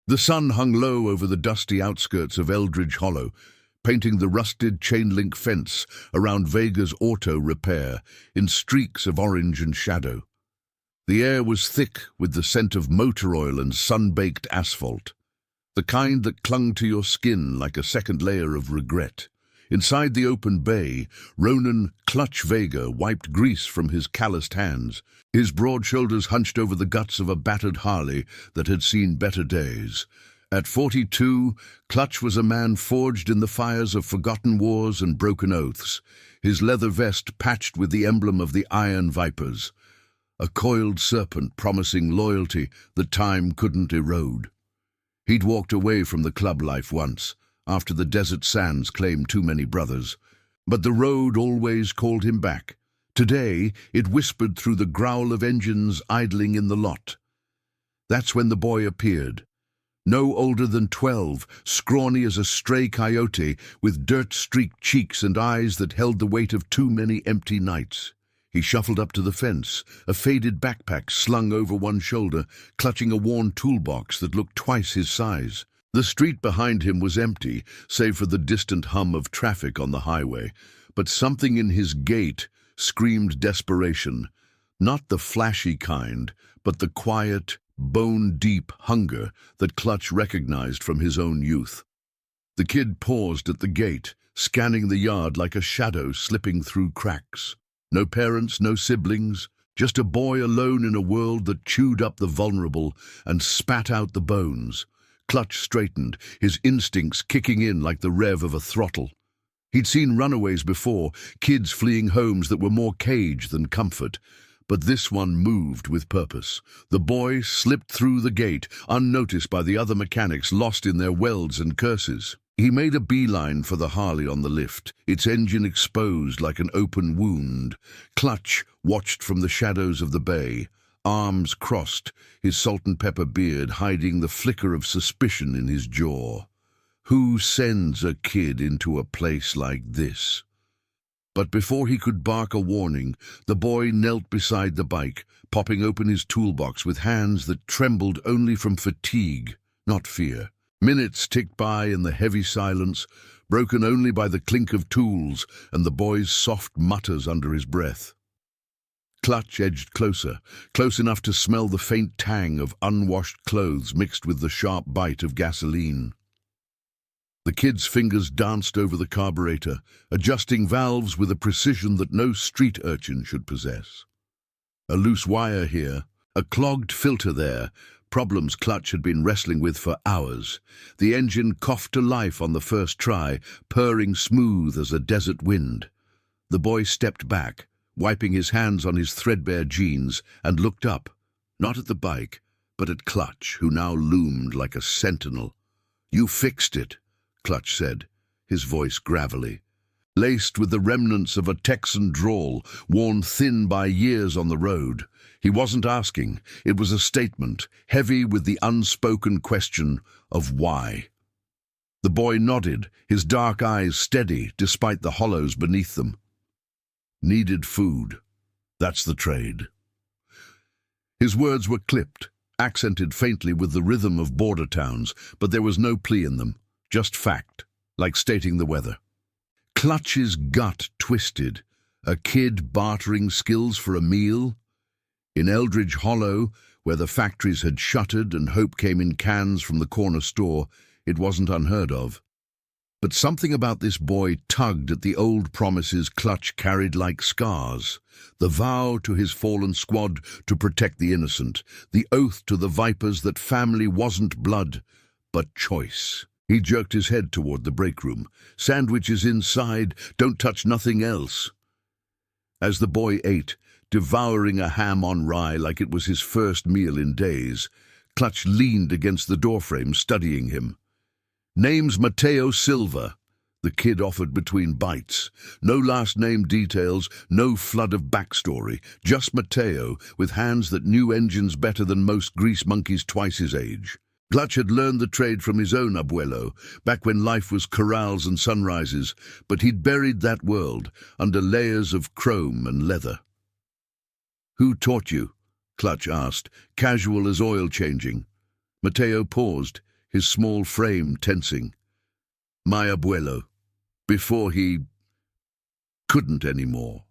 The sun hung low over the dusty outskirts of Eldridge Hollow, painting the rusted chain-link fence around Vega's auto repair in streaks of orange and shadow. The air was thick with the scent of motor oil and sun-baked asphalt, the kind that clung to your skin like a second layer of regret. Inside the open bay, Ronan Clutch Vega wiped grease from his calloused hands, his broad shoulders hunched over the guts of a battered Harley that had seen better days. At 42, Clutch was a man forged in the fires of forgotten wars and broken oaths, his leather vest patched with the emblem of the Iron Vipers, a coiled serpent promising loyalty that time couldn't erode. He'd walked away from the club life once, after the desert sands claimed too many brothers, but the road always called him back. Today, it whispered through the growl of engines idling in the lot. That's when the boy appeared. No older than 12, scrawny as a stray coyote, with dirt-streaked cheeks and eyes that held the weight of too many empty nights. He shuffled up to the fence, a faded backpack slung over one shoulder, clutching a worn toolbox that looked twice his size. The street behind him was empty, save for the distant hum of traffic on the highway, but something in his gait screamed desperation, not the flashy kind, but the quiet, bone-deep hunger that Clutch recognized from his own youth. The kid paused at the gate, scanning the yard like a shadow slipping through cracks. No parents, no siblings, just a boy alone in a world that chewed up the vulnerable and spat out the bones. Clutch straightened, his instincts kicking in like the rev of a throttle. He'd seen runaways before, kids fleeing homes that were more cage than comfort. But this one moved with purpose. The boy slipped through the gate, unnoticed by the other mechanics lost in their welds and curses. He made a beeline for the Harley on the lift, its engine exposed like an open wound. Clutch watched from the shadows of the bay, arms crossed, his salt-and-pepper beard hiding the flicker of suspicion in his jaw. Who sends a kid into a place like this? But before he could bark a warning, the boy knelt beside the bike, popping open his toolbox with hands that trembled only from fatigue, not fear. Minutes ticked by in the heavy silence, broken only by the clink of tools and the boy's soft mutters under his breath. Clutch edged closer, close enough to smell the faint tang of unwashed clothes mixed with the sharp bite of gasoline. The kid's fingers danced over the carburetor, adjusting valves with a precision that no street urchin should possess. A loose wire here, a clogged filter there, problems Clutch had been wrestling with for hours. The engine coughed to life on the first try, purring smooth as a desert wind. The boy stepped back, wiping his hands on his threadbare jeans, and looked up, not at the bike, but at Clutch, who now loomed like a sentinel. "You fixed it," Clutch said, his voice gravelly, laced with the remnants of a Texan drawl, worn thin by years on the road. He wasn't asking, it was a statement, heavy with the unspoken question of why. The boy nodded, his dark eyes steady despite the hollows beneath them. Needed food. That's the trade. His words were clipped, accented faintly with the rhythm of border towns, but there was no plea in them, just fact, like stating the weather. Clutch's gut twisted. A kid bartering skills for a meal? In Eldridge Hollow, where the factories had shuttered and hope came in cans from the corner store, it wasn't unheard of. But something about this boy tugged at the old promises Clutch carried like scars. The vow to his fallen squad to protect the innocent, the oath to the Vipers that family wasn't blood, but choice. He jerked his head toward the break room. "Sandwiches inside, don't touch nothing else." As the boy ate, devouring a ham on rye like it was his first meal in days, Clutch leaned against the doorframe, studying him. "Name's Mateo Silva," the kid offered between bites. No last name details, no flood of backstory, just Mateo, with hands that knew engines better than most grease monkeys twice his age. Clutch had learned the trade from his own abuelo, back when life was corrals and sunrises, but he'd buried that world under layers of chrome and leather. "Who taught you?" Clutch asked, casual as oil changing. Mateo paused, his small frame tensing. My abuelo, before he couldn't anymore.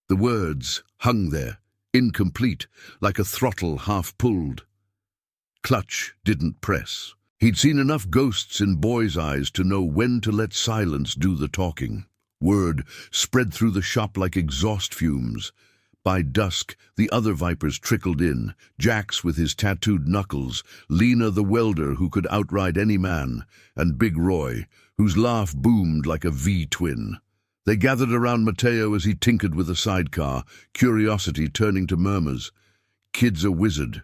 The words hung there, incomplete, like a throttle half pulled. Clutch didn't press. He'd seen enough ghosts in boys' eyes to know when to let silence do the talking. Word spread through the shop like exhaust fumes. By dusk, the other vipers trickled in, Jax with his tattooed knuckles, Lena the welder who could outride any man, and Big Roy, whose laugh boomed like a V-twin. They gathered around Mateo as he tinkered with a sidecar, curiosity turning to murmurs. Kid's a wizard.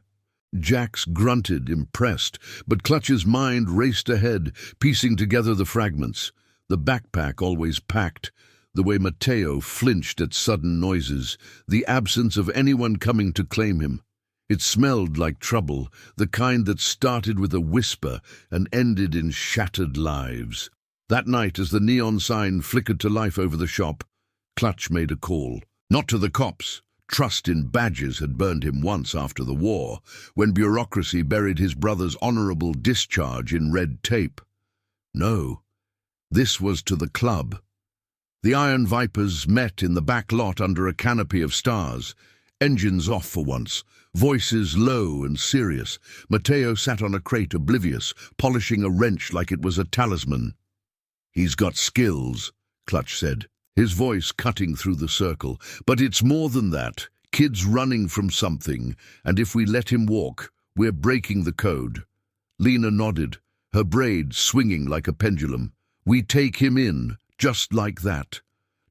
Jax grunted, impressed, but Clutch's mind raced ahead, piecing together the fragments. The backpack always packed, the way Mateo flinched at sudden noises, the absence of anyone coming to claim him. It smelled like trouble, the kind that started with a whisper and ended in shattered lives. That night, as the neon sign flickered to life over the shop, Clutch made a call. Not to the cops. Trust in badges had burned him once after the war, when bureaucracy buried his brother's honorable discharge in red tape. No, this was to the club. The Iron Vipers met in the back lot under a canopy of stars. Engines off for once, voices low and serious. Mateo sat on a crate, oblivious, polishing a wrench like it was a talisman. He's got skills, Clutch said, his voice cutting through the circle. But it's more than that. Kid's running from something, and if we let him walk, we're breaking the code. Lena nodded, her braid swinging like a pendulum. We take him in, just like that.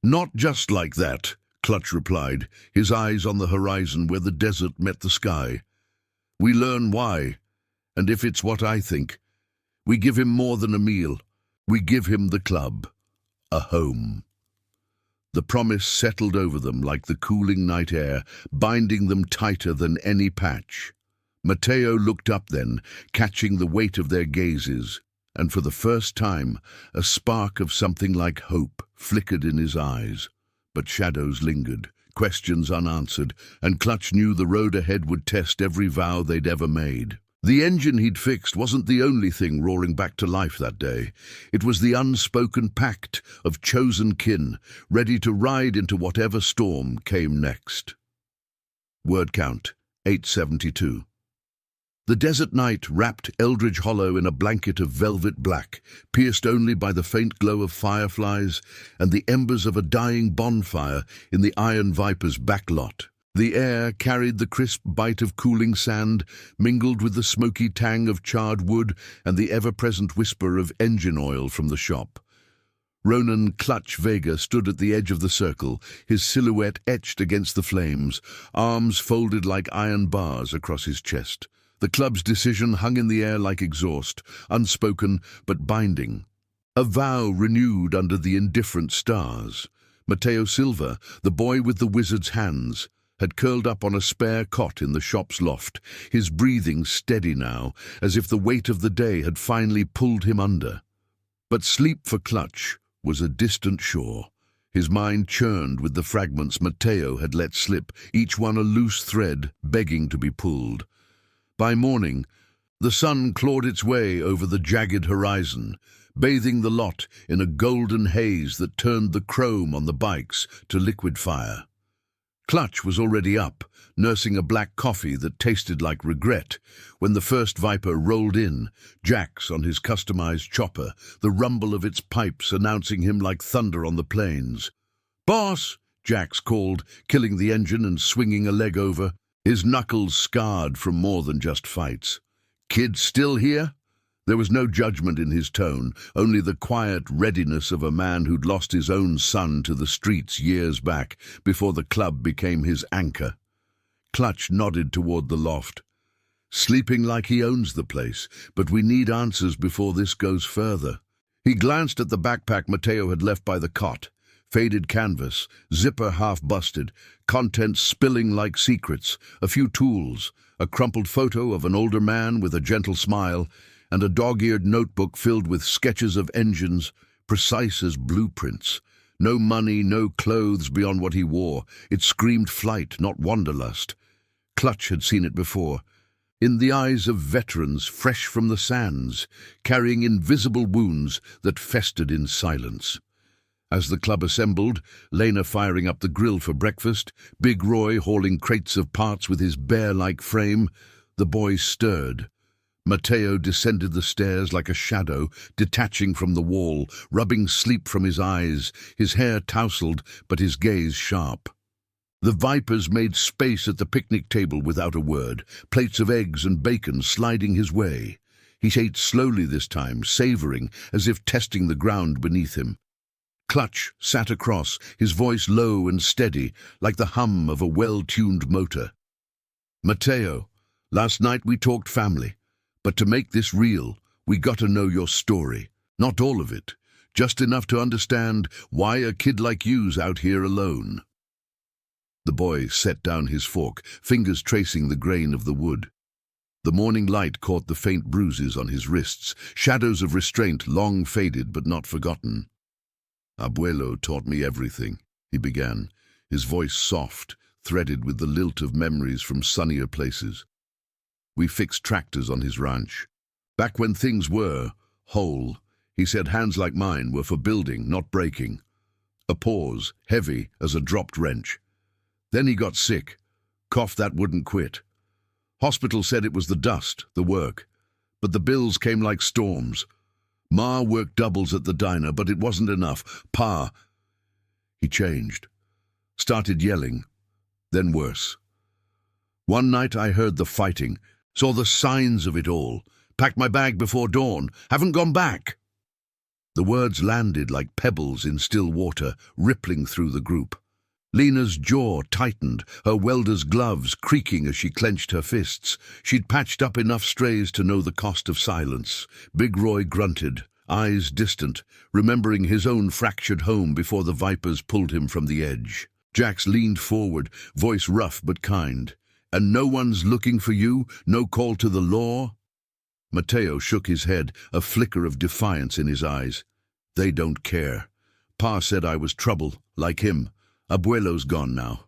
Not just like that, Clutch replied, his eyes on the horizon where the desert met the sky. We learn why, and if it's what I think, we give him more than a meal. We give him the club, a home. The promise settled over them like the cooling night air, binding them tighter than any patch. Mateo looked up then, catching the weight of their gazes, and for the first time a spark of something like hope flickered in his eyes. But shadows lingered, questions unanswered, and Clutch knew the road ahead would test every vow they'd ever made. The engine he'd fixed wasn't the only thing roaring back to life that day. It was the unspoken pact of chosen kin, ready to ride into whatever storm came next. Word count, 872. The desert night wrapped Eldridge Hollow in a blanket of velvet black, pierced only by the faint glow of fireflies and the embers of a dying bonfire in the Iron Viper's backlot. The air carried the crisp bite of cooling sand, mingled with the smoky tang of charred wood and the ever-present whisper of engine oil from the shop. Ronan Clutch Vega stood at the edge of the circle, his silhouette etched against the flames, arms folded like iron bars across his chest. The club's decision hung in the air like exhaust, unspoken but binding. A vow renewed under the indifferent stars. Mateo Silva, the boy with the wizard's hands, had curled up on a spare cot in the shop's loft, his breathing steady now, as if the weight of the day had finally pulled him under. But sleep for Clutch was a distant shore. His mind churned with the fragments Mateo had let slip, each one a loose thread begging to be pulled. By morning, the sun clawed its way over the jagged horizon, bathing the lot in a golden haze that turned the chrome on the bikes to liquid fire. Clutch was already up, nursing a black coffee that tasted like regret, when the first Viper rolled in, Jax on his customized chopper, the rumble of its pipes announcing him like thunder on the plains. "Boss!" Jax called, killing the engine and swinging a leg over, his knuckles scarred from more than just fights. "Kid still here?" There was no judgment in his tone, only the quiet readiness of a man who'd lost his own son to the streets years back, before the club became his anchor. Clutch nodded toward the loft. "Sleeping like he owns the place, but we need answers before this goes further." He glanced at the backpack Mateo had left by the cot. Faded canvas, zipper half busted, contents spilling like secrets, a few tools, a crumpled photo of an older man with a gentle smile, and a dog-eared notebook filled with sketches of engines, precise as blueprints. No money, no clothes beyond what he wore. It screamed flight, not wanderlust. Clutch had seen it before. in the eyes of veterans fresh from the sands, carrying invisible wounds that festered in silence. As the club assembled, Lena firing up the grill for breakfast, Big Roy hauling crates of parts with his bear-like frame, the boys stirred. Mateo descended the stairs like a shadow, detaching from the wall, rubbing sleep from his eyes, his hair tousled but his gaze sharp. The Vipers made space at the picnic table without a word, plates of eggs and bacon sliding his way. He ate slowly this time, savoring, as if testing the ground beneath him. Clutch sat across, his voice low and steady, like the hum of a well-tuned motor. "Mateo, last night we talked family. But to make this real, we got to know your story. Not all of it, just enough to understand why a kid like you's out here alone." The boy set down his fork, fingers tracing the grain of the wood. The morning light caught the faint bruises on his wrists, shadows of restraint long faded but not forgotten. "Abuelo taught me everything," he began, his voice soft, threaded with the lilt of memories from sunnier places. "We fixed tractors on his ranch. Back when things were whole, he said hands like mine were for building, not breaking." A pause, heavy as a dropped wrench. "Then he got sick. Cough that wouldn't quit. Hospital said it was the dust, the work. But the bills came like storms. Ma worked doubles at the diner, but it wasn't enough. Pa..." He changed. Started yelling. Then worse. "One night I heard the fighting. Saw the signs of it all. Packed my bag before dawn. Haven't gone back." The words landed like pebbles in still water, rippling through the group. Lena's jaw tightened, her welder's gloves creaking as she clenched her fists. She'd patched up enough strays to know the cost of silence. Big Roy grunted, eyes distant, remembering his own fractured home before the Vipers pulled him from the edge. Jax leaned forward, voice rough but kind. "And no one's looking for you? No call to the law?" Mateo shook his head, a flicker of defiance in his eyes. "They don't care. Pa said I was trouble, like him. Abuelo's gone now.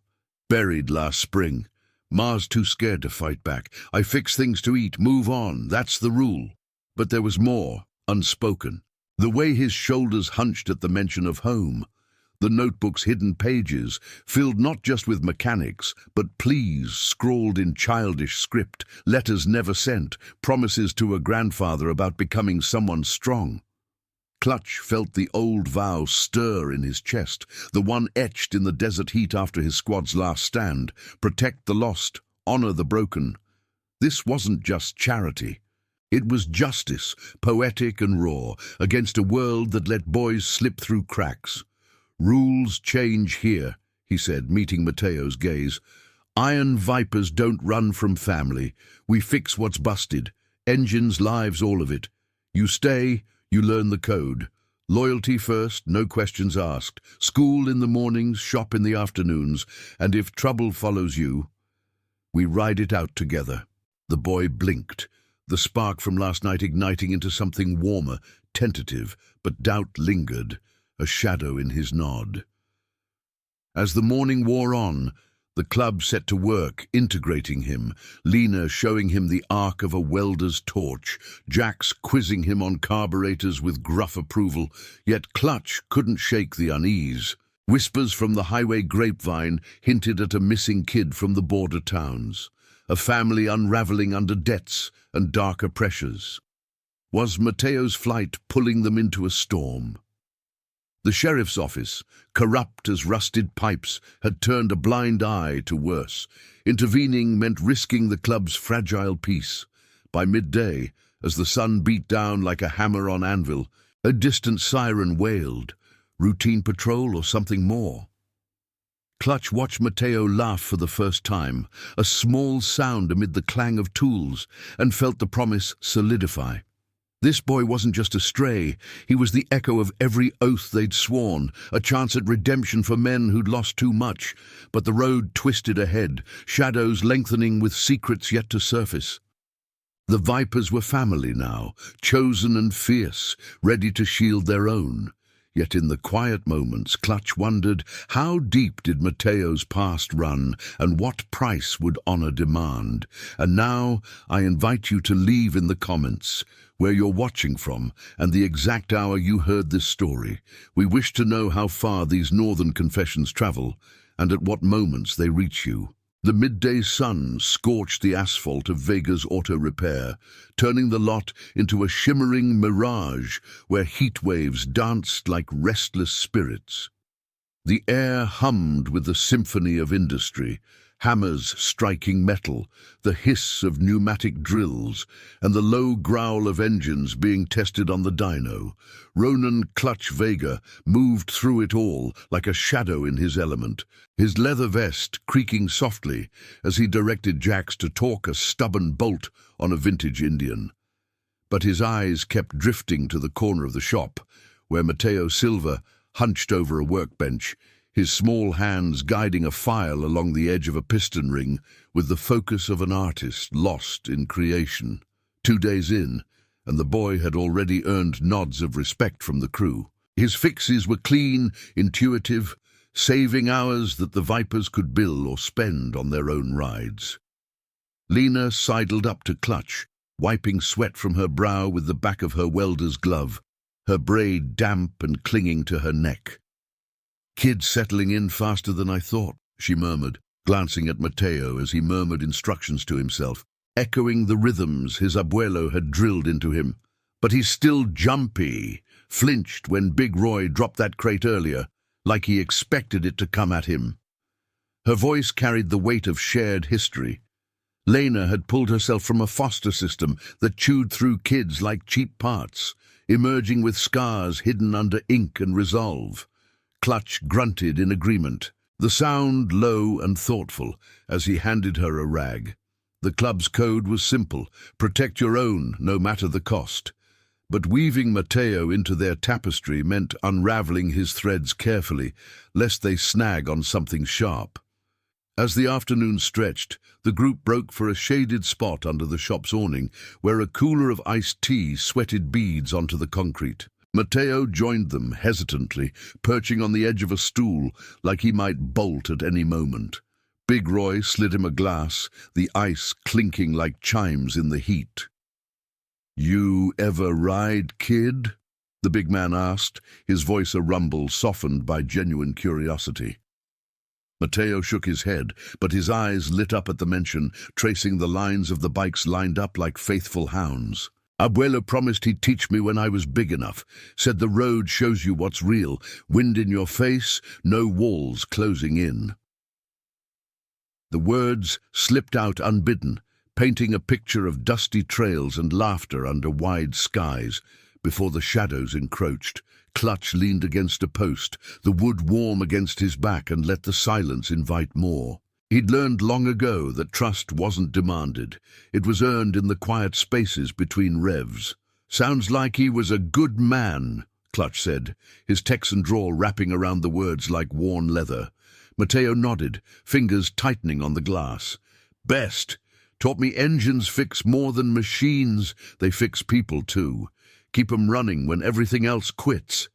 Buried last spring. Ma's too scared to fight back. I fix things to eat, move on, that's the rule." But there was more, unspoken. The way his shoulders hunched at the mention of home. The notebook's hidden pages, filled not just with mechanics, but pleas scrawled in childish script, letters never sent, promises to a grandfather about becoming someone strong. Clutch felt the old vow stir in his chest, the one etched in the desert heat after his squad's last stand: protect the lost, honor the broken. This wasn't just charity. It was justice, poetic and raw, against a world that let boys slip through cracks. "Rules change here," he said, meeting Mateo's gaze. "Iron Vipers don't run from family. We fix what's busted. Engines, lives, all of it. You stay, you learn the code. Loyalty first, no questions asked. School in the mornings, shop in the afternoons, and if trouble follows you, we ride it out together." The boy blinked, the spark from last night igniting into something warmer, tentative, but doubt lingered, a shadow in his nod. As the morning wore on, the club set to work, integrating him, Lena showing him the arc of a welder's torch, Jax quizzing him on carburetors with gruff approval, yet Clutch couldn't shake the unease. Whispers from the highway grapevine hinted at a missing kid from the border towns, a family unraveling under debts and darker pressures. Was Mateo's flight pulling them into a storm? The sheriff's office, corrupt as rusted pipes, had turned a blind eye to worse. Intervening meant risking the club's fragile peace. By midday, as the sun beat down like a hammer on anvil, a distant siren wailed. Routine patrol or something more? Clutch watched Mateo laugh for the first time, a small sound amid the clang of tools, and felt the promise solidify. This boy wasn't just a stray, he was the echo of every oath they'd sworn, a chance at redemption for men who'd lost too much. But the road twisted ahead, shadows lengthening with secrets yet to surface. The Vipers were family now, chosen and fierce, ready to shield their own. Yet in the quiet moments, Clutch wondered, how deep did Mateo's past run, and what price would honor demand? And now I invite you to leave in the comments where you're watching from and the exact hour you heard this story. We wish to know how far these northern confessions travel and at what moments they reach you. The midday sun scorched the asphalt of Vega's auto repair, turning the lot into a shimmering mirage where heat waves danced like restless spirits. The air hummed with the symphony of industry, hammers striking metal, the hiss of pneumatic drills, and the low growl of engines being tested on the dyno. Ronan Clutch Vega moved through it all like a shadow in his element, his leather vest creaking softly as he directed Jax to torque a stubborn bolt on a vintage Indian. But his eyes kept drifting to the corner of the shop, where Mateo Silva hunched over a workbench, his small hands guiding a file along the edge of a piston ring with the focus of an artist lost in creation. 2 days in, and the boy had already earned nods of respect from the crew. His fixes were clean, intuitive, saving hours that the Vipers could bill or spend on their own rides. Lena sidled up to Clutch, wiping sweat from her brow with the back of her welder's glove, her braid damp and clinging to her neck. "Kid settling in faster than I thought," she murmured, glancing at Mateo as he murmured instructions to himself, echoing the rhythms his abuelo had drilled into him. But he's still jumpy, flinched when Big Roy dropped that crate earlier, like he expected it to come at him. Her voice carried the weight of shared history. Lena had pulled herself from a foster system that chewed through kids like cheap parts, emerging with scars hidden under ink and resolve. Clutch grunted in agreement, the sound low and thoughtful as he handed her a rag. The club's code was simple: protect your own, no matter the cost. But weaving Mateo into their tapestry meant unraveling his threads carefully, lest they snag on something sharp. As the afternoon stretched, the group broke for a shaded spot under the shop's awning, where a cooler of iced tea sweated beads onto the concrete. Mateo joined them hesitantly, perching on the edge of a stool like he might bolt at any moment. Big Roy slid him a glass, the ice clinking like chimes in the heat. "You ever ride, kid?" the big man asked, his voice a rumble softened by genuine curiosity. Mateo shook his head, but his eyes lit up at the mention, tracing the lines of the bikes lined up like faithful hounds. "Abuelo promised he'd teach me when I was big enough. Said the road shows you what's real. Wind in your face, no walls closing in." The words slipped out unbidden, painting a picture of dusty trails and laughter under wide skies. Before the shadows encroached, Clutch leaned against a post, the wood warm against his back, and let the silence invite more. He'd learned long ago that trust wasn't demanded. It was earned in the quiet spaces between revs. "Sounds like he was a good man," Clutch said, his Texan drawl wrapping around the words like worn leather. Mateo nodded, fingers tightening on the glass. "Best. Taught me engines fix more than machines. They fix people too. Keep 'em running when everything else quits."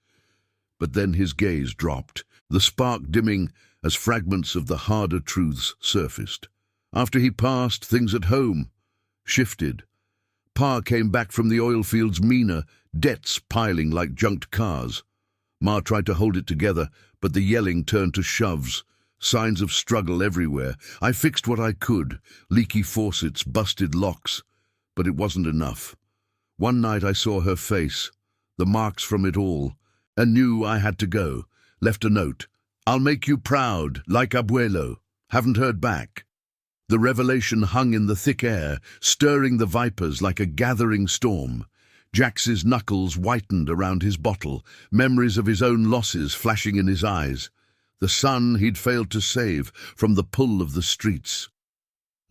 But then his gaze dropped, the spark dimming as fragments of the harder truths surfaced. After he passed, things at home shifted. Pa came back from the oil fields meaner, debts piling like junked cars. Ma tried to hold it together, but the yelling turned to shoves. Signs of struggle everywhere. I fixed what I could, leaky faucets, busted locks, but it wasn't enough. One night I saw her face, the marks from it all, and knew I had to go. Left a note. "I'll make you proud, like Abuelo." Haven't heard back. The revelation hung in the thick air, stirring the Vipers like a gathering storm. Jax's knuckles whitened around his bottle, memories of his own losses flashing in his eyes. The son he'd failed to save from the pull of the streets.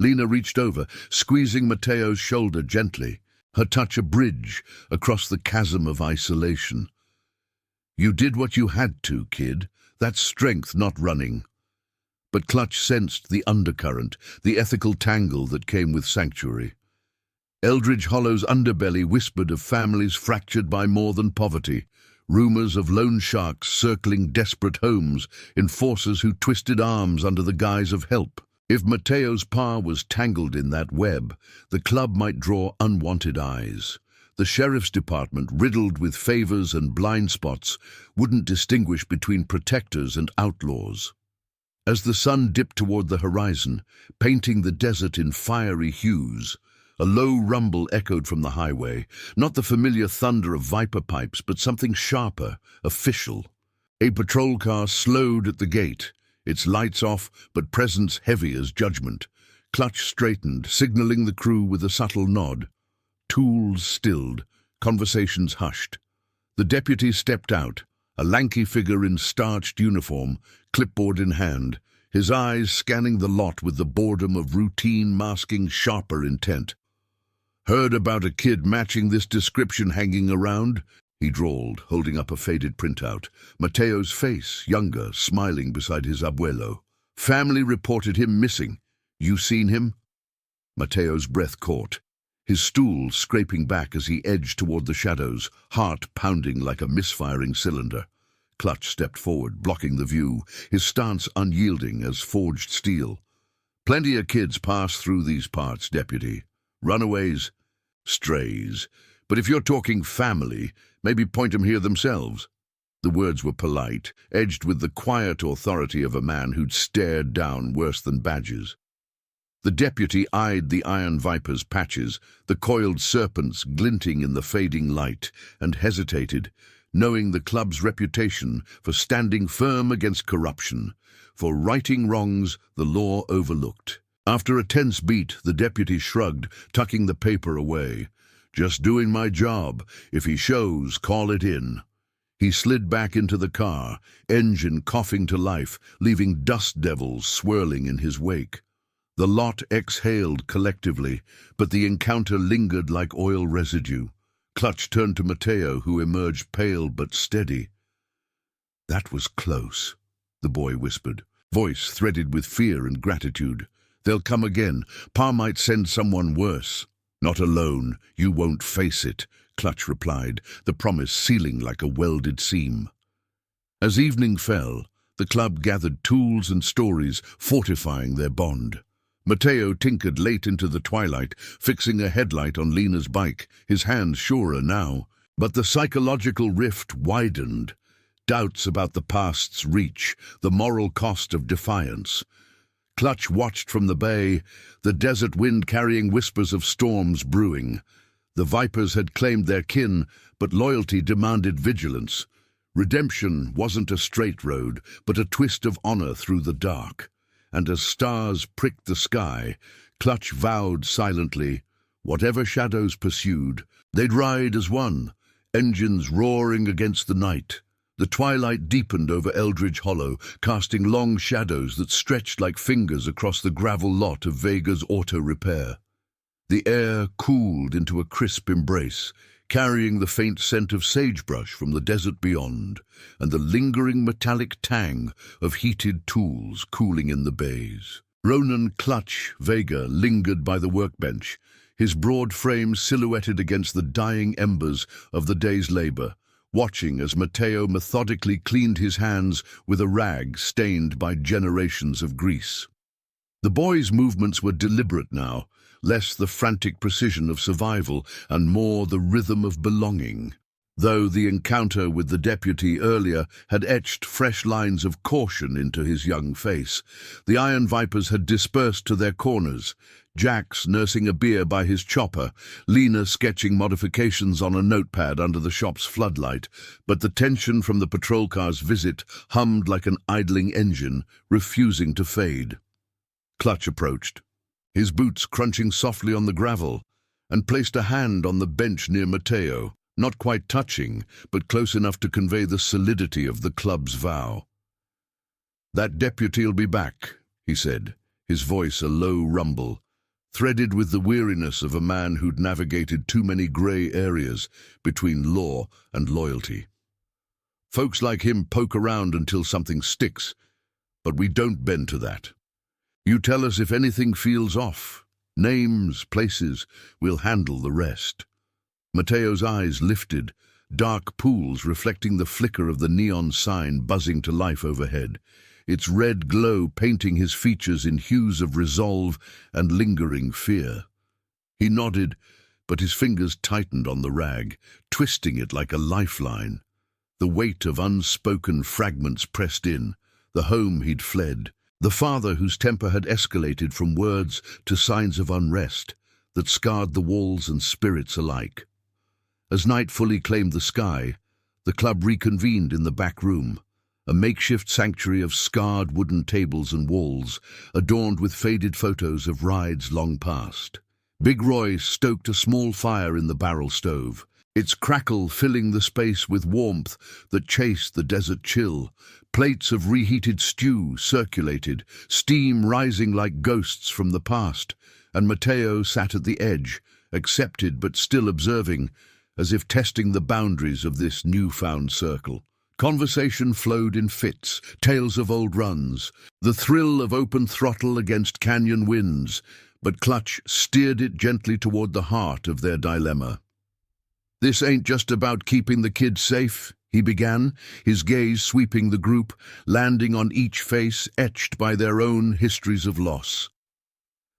Lena reached over, squeezing Mateo's shoulder gently, her touch a bridge across the chasm of isolation. "You did what you had to, kid. That's strength, not running." But Clutch sensed the undercurrent, the ethical tangle that came with sanctuary. Eldridge Hollow's underbelly whispered of families fractured by more than poverty, Rumors of loan sharks circling desperate homes, enforcers who twisted arms under the guise of help. If Mateo's pa was tangled in that web, the club might draw unwanted eyes. The sheriff's department, riddled with favors and blind spots, wouldn't distinguish between protectors and outlaws. As the sun dipped toward the horizon, painting the desert in fiery hues, a low rumble echoed from the highway, not the familiar thunder of viper pipes, but something sharper, official. A patrol car slowed at the gate, its lights off, but presence heavy as judgment. Clutch straightened, signaling the crew with a subtle nod. Tools stilled, conversations hushed. The deputy stepped out, a lanky figure in starched uniform, clipboard in hand, his eyes scanning the lot with the boredom of routine masking sharper intent. "Heard about a kid matching this description hanging around?" he drawled, holding up a faded printout. Mateo's face, younger, smiling beside his abuelo. "Family reported him missing. You seen him?" Mateo's breath caught, his stool scraping back as he edged toward the shadows, heart pounding like a misfiring cylinder. Clutch stepped forward, blocking the view, his stance unyielding as forged steel. "Plenty of kids pass through these parts, deputy. Runaways, strays. But if you're talking family, maybe point 'em here themselves." The words were polite, edged with the quiet authority of a man who'd stared down worse than badgers. The deputy eyed the iron viper's patches, the coiled serpents glinting in the fading light, and hesitated, knowing the club's reputation for standing firm against corruption, for righting wrongs the law overlooked. After a tense beat, the deputy shrugged, tucking the paper away. "Just doing my job. If he shows, call it in." He slid back into the car, engine coughing to life, leaving dust devils swirling in his wake. The lot exhaled collectively, but the encounter lingered like oil residue. Clutch turned to Mateo, who emerged pale but steady. "That was close," the boy whispered, voice threaded with fear and gratitude. "They'll come again. Pa might send someone worse." "Not alone. You won't face it," Clutch replied, the promise sealing like a welded seam. As evening fell, the club gathered tools and stories, fortifying their bond. Mateo tinkered late into the twilight, fixing a headlight on Lena's bike, his hands surer now. But the psychological rift widened. Doubts about the past's reach, the moral cost of defiance. Clutch watched from the bay, the desert wind carrying whispers of storms brewing. The vipers had claimed their kin, but loyalty demanded vigilance. Redemption wasn't a straight road, but a twist of honor through the dark. And as stars pricked the sky, Clutch vowed silently, whatever shadows pursued, they'd ride as one, engines roaring against the night. The twilight deepened over Eldridge Hollow, casting long shadows that stretched like fingers across the gravel lot of Vega's auto repair. The air cooled into a crisp embrace, carrying the faint scent of sagebrush from the desert beyond, and the lingering metallic tang of heated tools cooling in the bays. Ronan Clutch Vega lingered by the workbench, his broad frame silhouetted against the dying embers of the day's labor, watching as Mateo methodically cleaned his hands with a rag stained by generations of grease. The boy's movements were deliberate now, less the frantic precision of survival and more the rhythm of belonging. Though the encounter with the deputy earlier had etched fresh lines of caution into his young face, the Iron Vipers had dispersed to their corners, Jax nursing a beer by his chopper, Lena sketching modifications on a notepad under the shop's floodlight, but the tension from the patrol car's visit hummed like an idling engine, refusing to fade. Clutch approached, his boots crunching softly on the gravel, and placed a hand on the bench near Mateo, not quite touching, but close enough to convey the solidity of the club's vow. "That deputy'll be back," he said, his voice a low rumble, threaded with the weariness of a man who'd navigated too many grey areas between law and loyalty. "Folks like him poke around until something sticks, but we don't bend to that. You tell us if anything feels off. Names, places, we'll handle the rest." Mateo's eyes lifted, dark pools reflecting the flicker of the neon sign buzzing to life overhead, its red glow painting his features in hues of resolve and lingering fear. He nodded, but his fingers tightened on the rag, twisting it like a lifeline. The weight of unspoken fragments pressed in, the home he'd fled, the father whose temper had escalated from words to signs of unrest that scarred the walls and spirits alike. As night fully claimed the sky, the club reconvened in the back room, a makeshift sanctuary of scarred wooden tables and walls, adorned with faded photos of rides long past. Big Roy stoked a small fire in the barrel stove, its crackle filling the space with warmth that chased the desert chill. Plates of reheated stew circulated, steam rising like ghosts from the past, and Matteo sat at the edge, accepted but still observing, as if testing the boundaries of this newfound circle. Conversation flowed in fits, tales of old runs, the thrill of open throttle against canyon winds, but Clutch steered it gently toward the heart of their dilemma. "This ain't just about keeping the kids safe," he began, his gaze sweeping the group, landing on each face etched by their own histories of loss.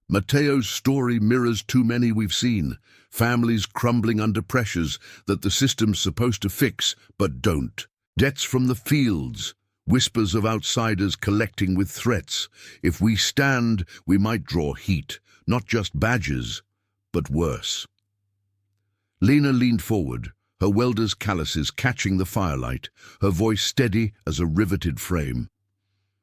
Matteo's story mirrors too many we've seen, families crumbling under pressures that the system's supposed to fix but don't. Debts from the fields, whispers of outsiders collecting with threats. If we stand, we might draw heat, not just badges, but worse. Lena leaned forward, her welder's calluses catching the firelight, her voice steady as a riveted frame.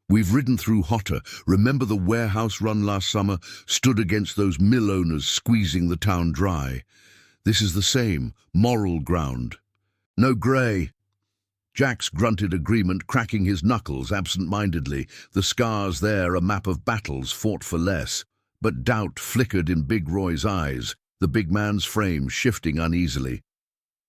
"We've ridden through hotter. Remember the warehouse run last summer? Stood against those mill owners squeezing the town dry. This is the same, moral ground. No grey." Jax grunted agreement, cracking his knuckles absent-mindedly, the scars there a map of battles fought for less. But doubt flickered in Big Roy's eyes, the big man's frame shifting uneasily.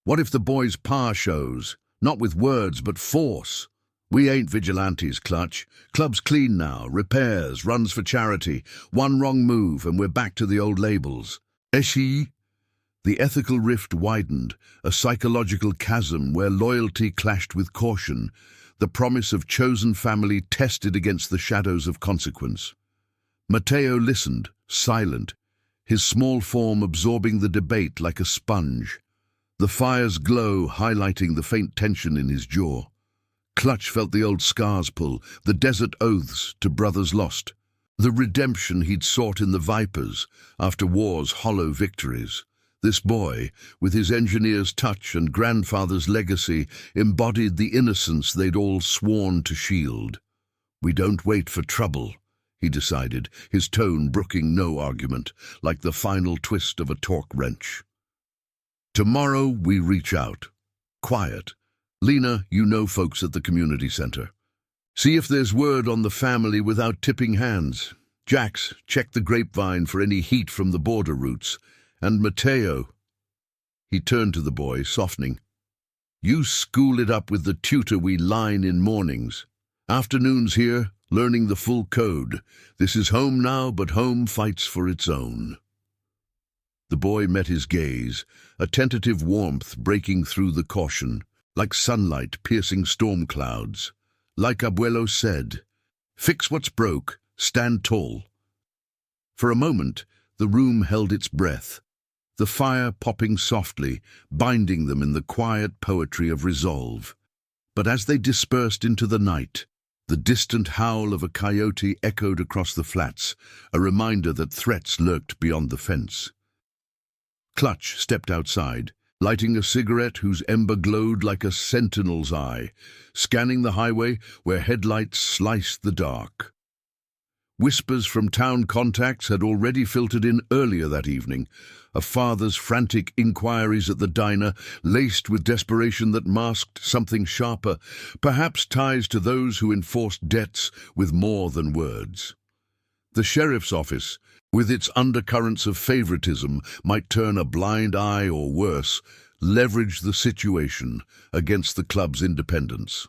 "What if the boys' power shows? Not with words, but force. We ain't vigilantes, Clutch. Club's clean now, repairs, runs for charity. One wrong move and we're back to the old labels. Eshi?" The ethical rift widened, a psychological chasm where loyalty clashed with caution, the promise of chosen family tested against the shadows of consequence. Matteo listened, silent, his small form absorbing the debate like a sponge, the fire's glow highlighting the faint tension in his jaw. Clutch felt the old scars pull, the desert oaths to brothers lost, the redemption he'd sought in the Vipers after war's hollow victories. This boy, with his engineer's touch and grandfather's legacy, embodied the innocence they'd all sworn to shield. "We don't wait for trouble," he decided, his tone brooking no argument, like the final twist of a torque wrench. "Tomorrow we reach out. Quiet. Lena, you know folks at the community center. See if there's word on the family without tipping hands. Jax, check the grapevine for any heat from the border routes. And Matteo," he turned to the boy, softening, "you school it up with the tutor we line in mornings. Afternoons here, learning the full code. This is home now, but home fights for its own." The boy met his gaze, a tentative warmth breaking through the caution, like sunlight piercing storm clouds. Like Abuelo said, "Fix what's broke, stand tall." For a moment, the room held its breath, the fire popping softly, binding them in the quiet poetry of resolve. But as they dispersed into the night, the distant howl of a coyote echoed across the flats, a reminder that threats lurked beyond the fence. Clutch stepped outside, lighting a cigarette whose ember glowed like a sentinel's eye, scanning the highway where headlights sliced the dark. Whispers from town contacts had already filtered in earlier that evening, a father's frantic inquiries at the diner, laced with desperation that masked something sharper, perhaps ties to those who enforced debts with more than words. The sheriff's office, with its undercurrents of favoritism, might turn a blind eye or worse, leverage the situation against the club's independence.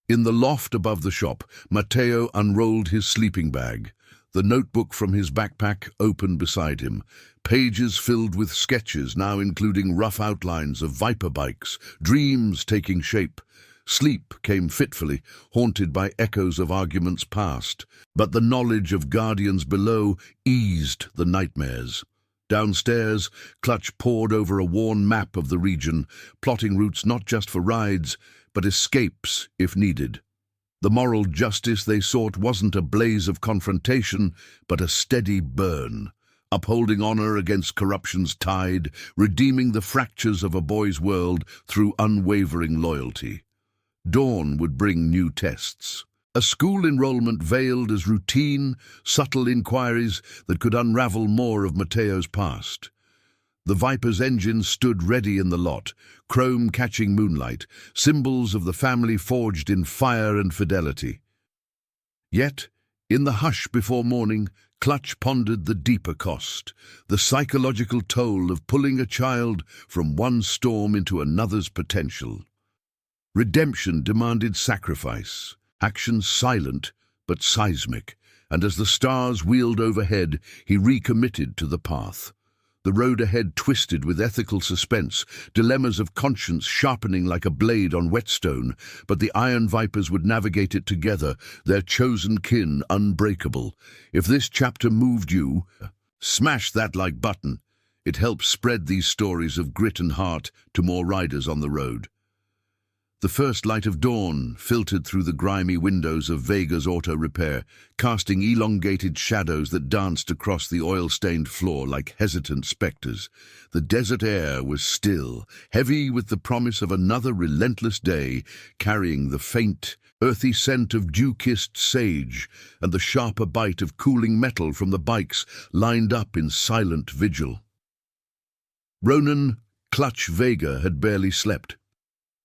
In the loft above the shop, Matteo unrolled his sleeping bag, the notebook from his backpack open beside him, pages filled with sketches now including rough outlines of viper bikes, dreams taking shape. Sleep came fitfully, haunted by echoes of arguments past, but the knowledge of guardians below eased the nightmares. Downstairs, Clutch pored over a worn map of the region, plotting routes not just for rides, but escapes if needed. The moral justice they sought wasn't a blaze of confrontation, but a steady burn, upholding honor against corruption's tide, redeeming the fractures of a boy's world through unwavering loyalty. Dawn would bring new tests. A school enrollment veiled as routine, subtle inquiries that could unravel more of Mateo's past. The Viper's engine stood ready in the lot, chrome catching moonlight, symbols of the family forged in fire and fidelity. Yet, in the hush before morning, Clutch pondered the deeper cost, the psychological toll of pulling a child from one storm into another's potential. Redemption demanded sacrifice, action silent but seismic, and as the stars wheeled overhead, he recommitted to the path. The road ahead twisted with ethical suspense, dilemmas of conscience sharpening like a blade on whetstone, but the Iron Vipers would navigate it together, their chosen kin unbreakable. If this chapter moved you, smash that like button. It helps spread these stories of grit and heart to more riders on the road. The first light of dawn filtered through the grimy windows of Vega's auto repair, casting elongated shadows that danced across the oil-stained floor like hesitant specters. The desert air was still, heavy with the promise of another relentless day, carrying the faint, earthy scent of dew-kissed sage and the sharper bite of cooling metal from the bikes lined up in silent vigil. Ronan Clutch Vega had barely slept.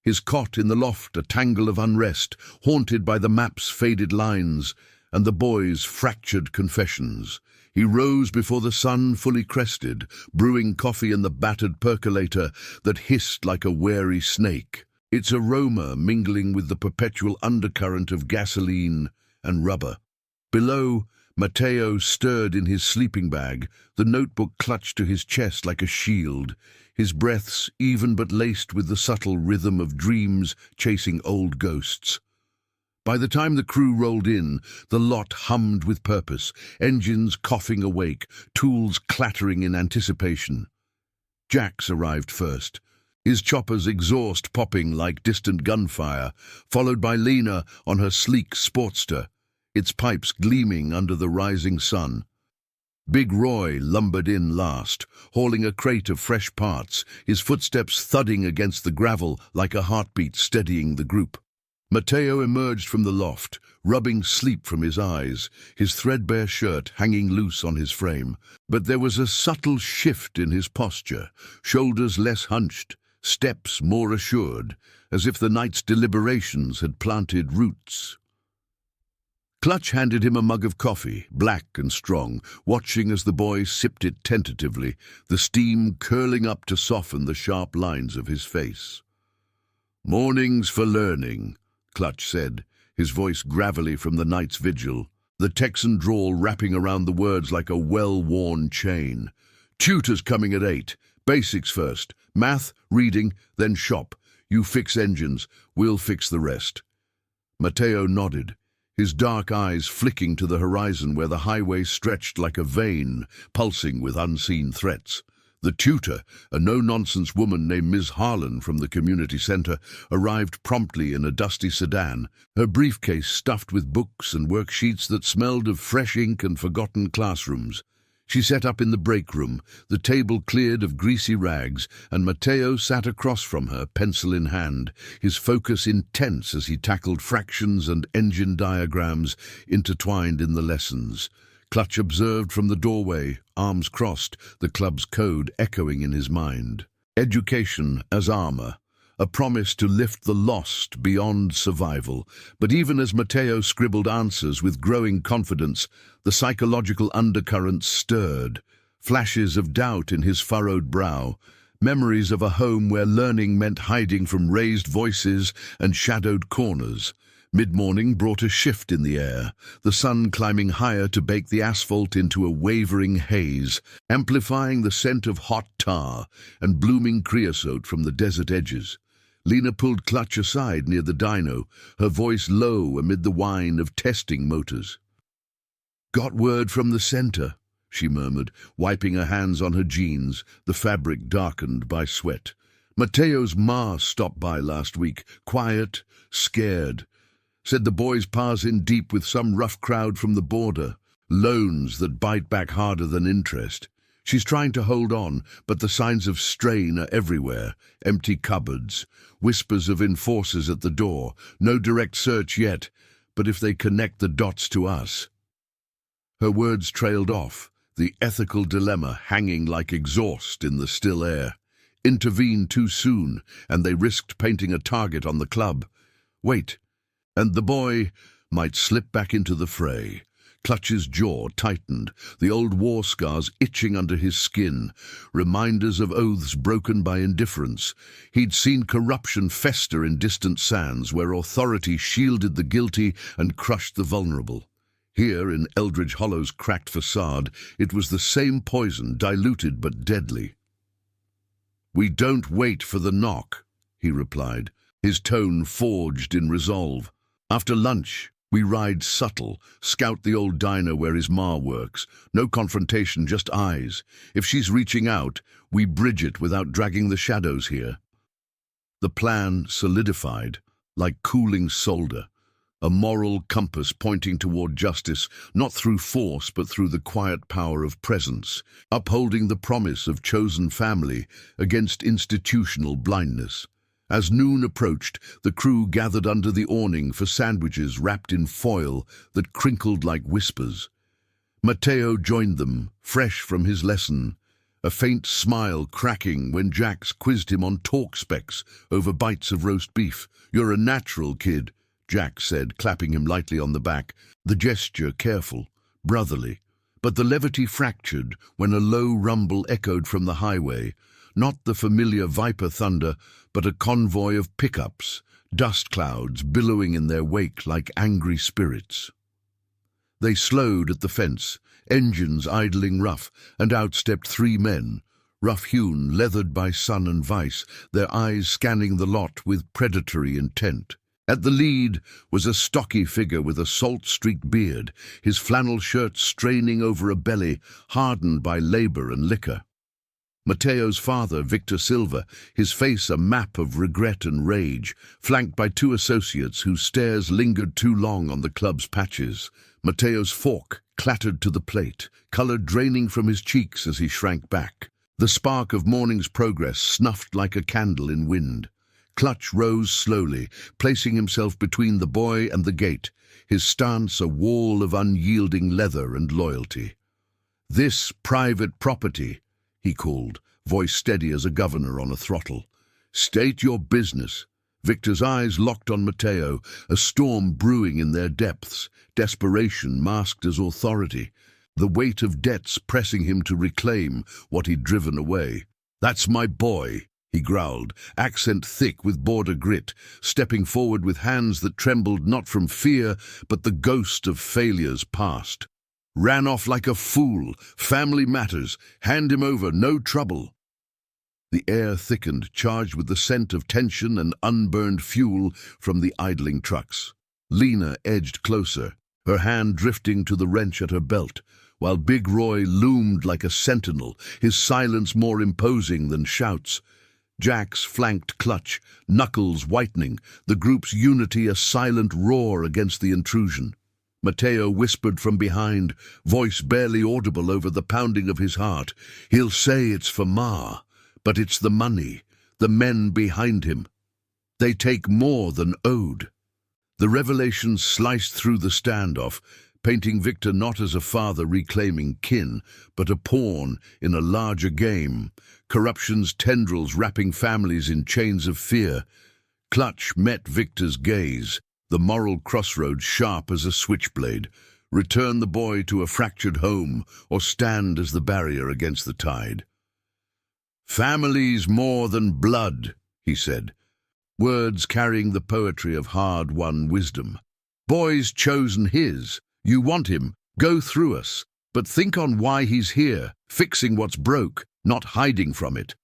His cot in the loft a tangle of unrest, haunted by the map's faded lines and the boy's fractured confessions. He rose before the sun fully crested, brewing coffee in the battered percolator that hissed like a wary snake, its aroma mingling with the perpetual undercurrent of gasoline and rubber. Below, Mateo stirred in his sleeping bag, the notebook clutched to his chest like a shield, his breaths even but laced with the subtle rhythm of dreams chasing old ghosts. By the time the crew rolled in, the lot hummed with purpose, engines coughing awake, tools clattering in anticipation. Jax arrived first, his chopper's exhaust popping like distant gunfire, followed by Lena on her sleek Sportster, its pipes gleaming under the rising sun. Big Roy lumbered in last, hauling a crate of fresh parts, his footsteps thudding against the gravel like a heartbeat steadying the group. Mateo emerged from the loft, rubbing sleep from his eyes, his threadbare shirt hanging loose on his frame. But there was a subtle shift in his posture, shoulders less hunched, steps more assured, as if the night's deliberations had planted roots. Clutch handed him a mug of coffee, black and strong, watching as the boy sipped it tentatively, the steam curling up to soften the sharp lines of his face. "Mornings for learning," Clutch said, his voice gravelly from the night's vigil, the Texan drawl wrapping around the words like a well-worn chain. "Tutor's coming at 8. Basics first. Math, reading, then shop. You fix engines, we'll fix the rest." Mateo nodded, his dark eyes flicking to the horizon where the highway stretched like a vein, pulsing with unseen threats. The tutor, a no-nonsense woman named Ms. Harlan from the community center, arrived promptly in a dusty sedan, her briefcase stuffed with books and worksheets that smelled of fresh ink and forgotten classrooms. She sat up in the break room, the table cleared of greasy rags, and Mateo sat across from her, pencil in hand, his focus intense as he tackled fractions and engine diagrams intertwined in the lessons. Clutch observed from the doorway, arms crossed, the club's code echoing in his mind. Education as armor, a promise to lift the lost beyond survival. But even as Mateo scribbled answers with growing confidence, the psychological undercurrents stirred, flashes of doubt in his furrowed brow, memories of a home where learning meant hiding from raised voices and shadowed corners, Mid-morning brought a shift in the air, the sun climbing higher to bake the asphalt into a wavering haze, amplifying the scent of hot tar and blooming creosote from the desert edges. Lena pulled Clutch aside near the dyno, her voice low amid the whine of testing motors. "Got word from the center," she murmured, wiping her hands on her jeans, the fabric darkened by sweat. "Mateo's ma stopped by last week, quiet, scared. Said the boy's pa's in deep with some rough crowd from the border. Loans that bite back harder than interest. She's trying to hold on, but the signs of strain are everywhere. Empty cupboards, whispers of enforcers at the door. No direct search yet, but if they connect the dots to us." Her words trailed off, the ethical dilemma hanging like exhaust in the still air. Intervened too soon, and they risked painting a target on the club. Wait. And the boy might slip back into the fray. Clutch's jaw tightened, the old war scars itching under his skin, reminders of oaths broken by indifference. He'd seen corruption fester in distant sands where authority shielded the guilty and crushed the vulnerable. Here, in Eldridge Hollow's cracked facade, it was the same poison, diluted but deadly. "We don't wait for the knock," he replied, his tone forged in resolve. "After lunch, we ride subtle, scout the old diner where his ma works. No confrontation, just eyes. If she's reaching out, we bridge it without dragging the shadows here." The plan solidified, like cooling solder, a moral compass pointing toward justice, not through force but through the quiet power of presence, upholding the promise of chosen family against institutional blindness. As noon approached, the crew gathered under the awning for sandwiches wrapped in foil that crinkled like whispers. Mateo joined them, fresh from his lesson, a faint smile cracking when Jax quizzed him on talk specs over bites of roast beef. "You're a natural, kid," Jax said, clapping him lightly on the back, the gesture careful, brotherly. But the levity fractured when a low rumble echoed from the highway, not the familiar viper thunder, but a convoy of pickups, dust clouds billowing in their wake like angry spirits. They slowed at the fence, engines idling rough, and out stepped three men, rough-hewn, leathered by sun and vice, their eyes scanning the lot with predatory intent. At the lead was a stocky figure with a salt-streaked beard, his flannel shirt straining over a belly hardened by labor and liquor. Mateo's father, Victor Silva, his face a map of regret and rage, flanked by two associates whose stares lingered too long on the club's patches. Mateo's fork clattered to the plate, color draining from his cheeks as he shrank back. The spark of morning's progress snuffed like a candle in wind. Clutch rose slowly, placing himself between the boy and the gate, his stance a wall of unyielding leather and loyalty. "This private property," he called, voice steady as a governor on a throttle. "State your business." Victor's eyes locked on Mateo, a storm brewing in their depths, desperation masked as authority, the weight of debts pressing him to reclaim what he'd driven away. "That's my boy," he growled, accent thick with border grit, stepping forward with hands that trembled not from fear, but the ghost of failures past. "Ran off like a fool. Family matters. Hand him over. No trouble." The air thickened, charged with the scent of tension and unburned fuel from the idling trucks. Lena edged closer, her hand drifting to the wrench at her belt, while Big Roy loomed like a sentinel, his silence more imposing than shouts. Jax flanked Clutch, knuckles whitening, the group's unity a silent roar against the intrusion. Mateo whispered from behind, voice barely audible over the pounding of his heart. "He'll say it's for Ma, but it's the money, the men behind him. They take more than owed." The revelation sliced through the standoff, painting Victor not as a father reclaiming kin, but a pawn in a larger game, corruption's tendrils wrapping families in chains of fear. Clutch met Victor's gaze, the moral crossroads sharp as a switchblade. Return the boy to a fractured home, or stand as the barrier against the tide. "Family's more than blood," he said. words carrying the poetry of hard-won wisdom. Boy's chosen his. You want him, go through us. But think on why he's here, fixing what's broke, not hiding from it.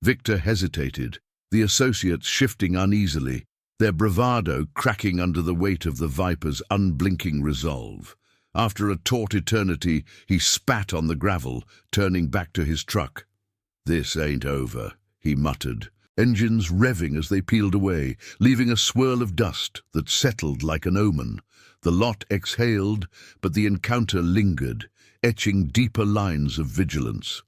Victor hesitated, the associates shifting uneasily, their bravado cracking under the weight of the Viper's unblinking resolve. After a taut eternity, he spat on the gravel, turning back to his truck. "This ain't over," he muttered, engines revving as they peeled away, leaving a swirl of dust that settled like an omen. The lot exhaled, but the encounter lingered, etching deeper lines of vigilance.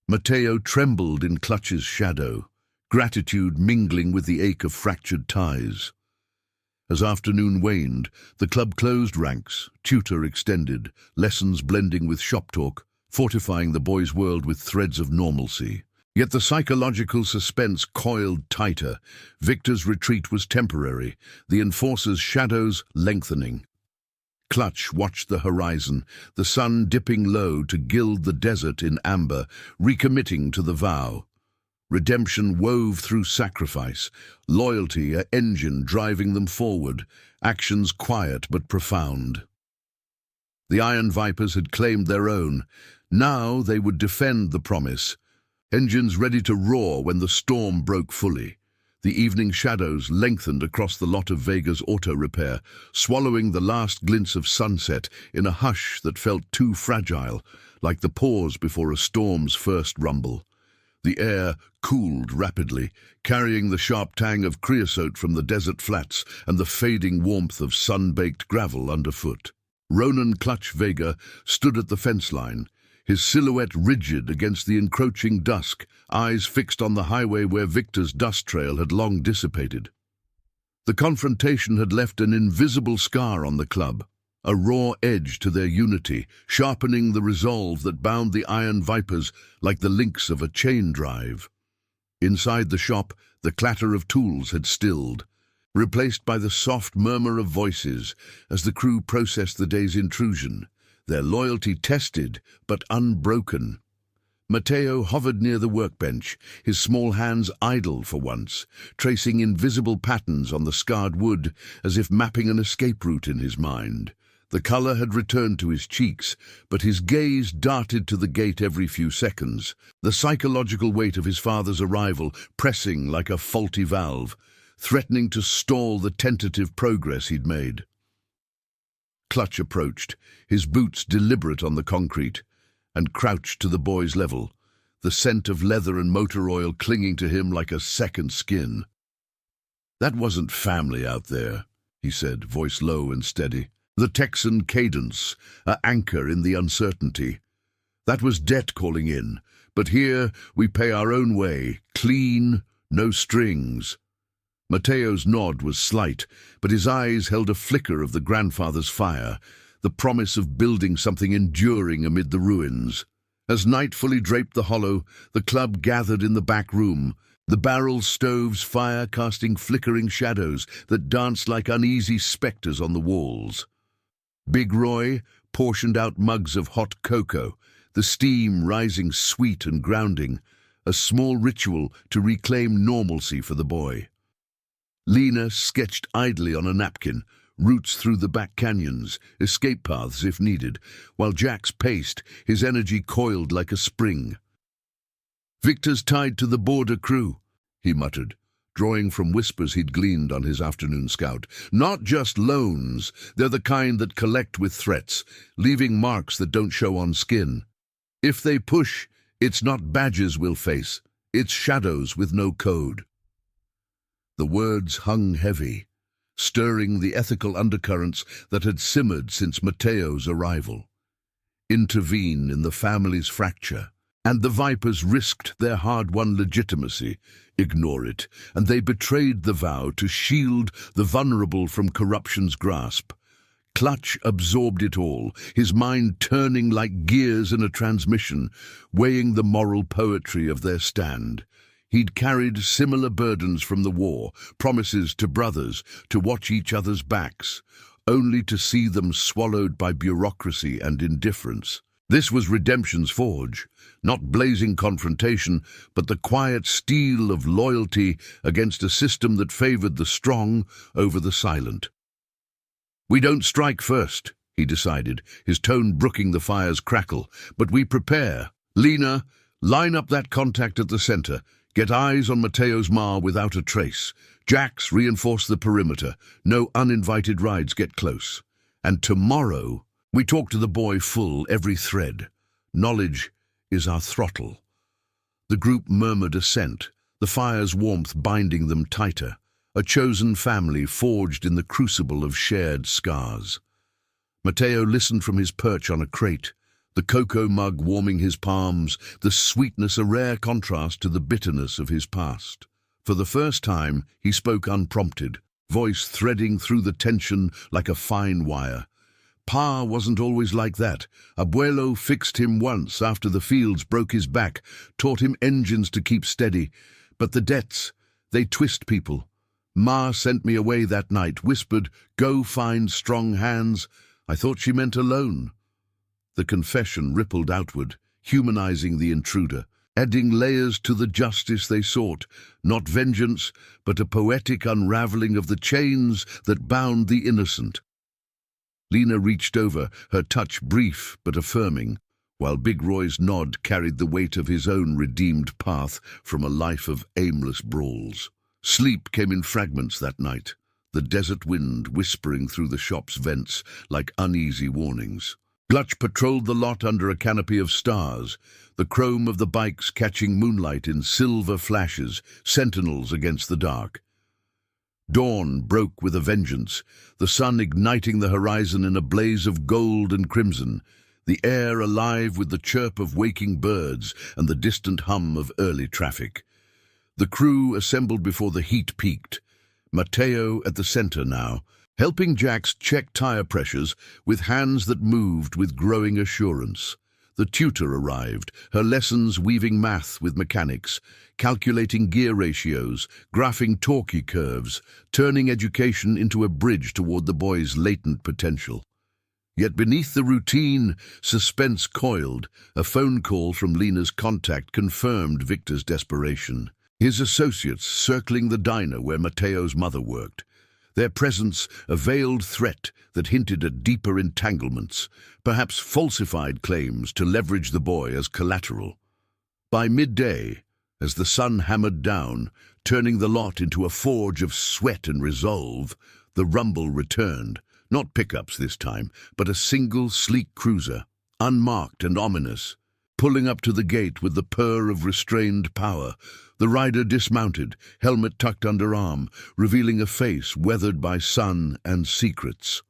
Mateo trembled in Clutch's shadow, gratitude mingling with the ache of fractured ties. As afternoon waned, the club closed ranks, tutor extended, lessons blending with shop talk, fortifying the boy's world with threads of normalcy. Yet the psychological suspense coiled tighter. Victor's retreat was temporary, the enforcer's shadows lengthening. Clutch watched the horizon, the sun dipping low to gild the desert in amber, recommitting to the vow. Redemption wove through sacrifice, loyalty an engine driving them forward, actions quiet but profound. The Iron Vipers had claimed their own. Now they would defend the promise, engines ready to roar when the storm broke fully. The evening shadows lengthened across the lot of Vega's auto repair, swallowing the last glints of sunset in a hush that felt too fragile, like the pause before a storm's first rumble. The air cooled rapidly, carrying the sharp tang of creosote from the desert flats and the fading warmth of sun-baked gravel underfoot. Ronan Clutch Vega stood at the fence line, his silhouette rigid against the encroaching dusk, eyes fixed on the highway where Victor's dust trail had long dissipated. The confrontation had left an invisible scar on the club, a raw edge to their unity, sharpening the resolve that bound the Iron Vipers like the links of a chain drive. Inside the shop, the clatter of tools had stilled, replaced by the soft murmur of voices as the crew processed the day's intrusion, their loyalty tested but unbroken. Mateo hovered near the workbench, his small hands idle for once, tracing invisible patterns on the scarred wood as if mapping an escape route in his mind. The color had returned to his cheeks, but his gaze darted to the gate every few seconds, the psychological weight of his father's arrival pressing like a faulty valve, threatening to stall the tentative progress he'd made. Clutch approached, his boots deliberate on the concrete, and crouched to the boy's level, the scent of leather and motor oil clinging to him like a second skin. "That wasn't family out there," he said, voice low and steady. "The Texan cadence, an anchor in the uncertainty. That was debt calling in, but here we pay our own way, clean, no strings." Mateo's nod was slight, but his eyes held a flicker of the grandfather's fire, the promise of building something enduring amid the ruins. As night fully draped the hollow, the club gathered in the back room, the barrel stove's fire casting flickering shadows that danced like uneasy spectres on the walls. Big Roy portioned out mugs of hot cocoa, the steam rising sweet and grounding, a small ritual to reclaim normalcy for the boy. Lena sketched idly on a napkin, routes through the back canyons, escape paths if needed, while Jax paced, his energy coiled like a spring. "Victor's tied to the border crew," he muttered, drawing from whispers he'd gleaned on his afternoon scout. "Not just loans, they're the kind that collect with threats, leaving marks that don't show on skin. If they push, it's not badges we'll face, it's shadows with no code." The words hung heavy, stirring the ethical undercurrents that had simmered since Mateo's arrival. Intervene in the family's fracture, and the Vipers risked their hard-won legitimacy. Ignore it, and they betrayed the vow to shield the vulnerable from corruption's grasp. Clutch absorbed it all, his mind turning like gears in a transmission, weighing the moral poetry of their stand. He'd carried similar burdens from the war, promises to brothers to watch each other's backs, only to see them swallowed by bureaucracy and indifference. This was redemption's forge, not blazing confrontation, but the quiet steel of loyalty against a system that favored the strong over the silent. "We don't strike first," he decided, his tone brooking the fire's crackle, "but we prepare. Lena, line up that contact at the center. Get eyes on Mateo's ma without a trace. Jax, reinforce the perimeter. No uninvited rides get close. And tomorrow, we talk to the boy full, every thread. Knowledge is our throttle." The group murmured assent, the fire's warmth binding them tighter, a chosen family forged in the crucible of shared scars. Mateo listened from his perch on a crate, the cocoa mug warming his palms, the sweetness a rare contrast to the bitterness of his past. For the first time, he spoke unprompted, voice threading through the tension like a fine wire. "Pa wasn't always like that. Abuelo fixed him once after the fields broke his back, taught him engines to keep steady. But the debts, they twist people. Ma sent me away that night, whispered, 'Go find strong hands.' I thought she meant alone." The confession rippled outward, humanizing the intruder, adding layers to the justice they sought, not vengeance, but a poetic unraveling of the chains that bound the innocent. Lena reached over, her touch brief but affirming, while Big Roy's nod carried the weight of his own redeemed path from a life of aimless brawls. Sleep came in fragments that night, the desert wind whispering through the shop's vents like uneasy warnings. Glutch patrolled the lot under a canopy of stars, the chrome of the bikes catching moonlight in silver flashes, sentinels against the dark. Dawn broke with a vengeance, the sun igniting the horizon in a blaze of gold and crimson, the air alive with the chirp of waking birds and the distant hum of early traffic. The crew assembled before the heat peaked, Mateo at the center now, helping Jax check tire pressures with hands that moved with growing assurance. The tutor arrived, her lessons weaving math with mechanics, calculating gear ratios, graphing torque curves, turning education into a bridge toward the boy's latent potential. Yet beneath the routine, suspense coiled. A phone call from Lena's contact confirmed Victor's desperation. His associates circling the diner where Mateo's mother worked. Their presence a veiled threat that hinted at deeper entanglements, perhaps falsified claims to leverage the boy as collateral. By midday, as the sun hammered down, turning the lot into a forge of sweat and resolve, the rumble returned. Not pickups this time, but a single sleek cruiser, unmarked and ominous. Pulling up to the gate with the purr of restrained power, the rider dismounted, helmet tucked under arm, revealing a face weathered by sun and secrets.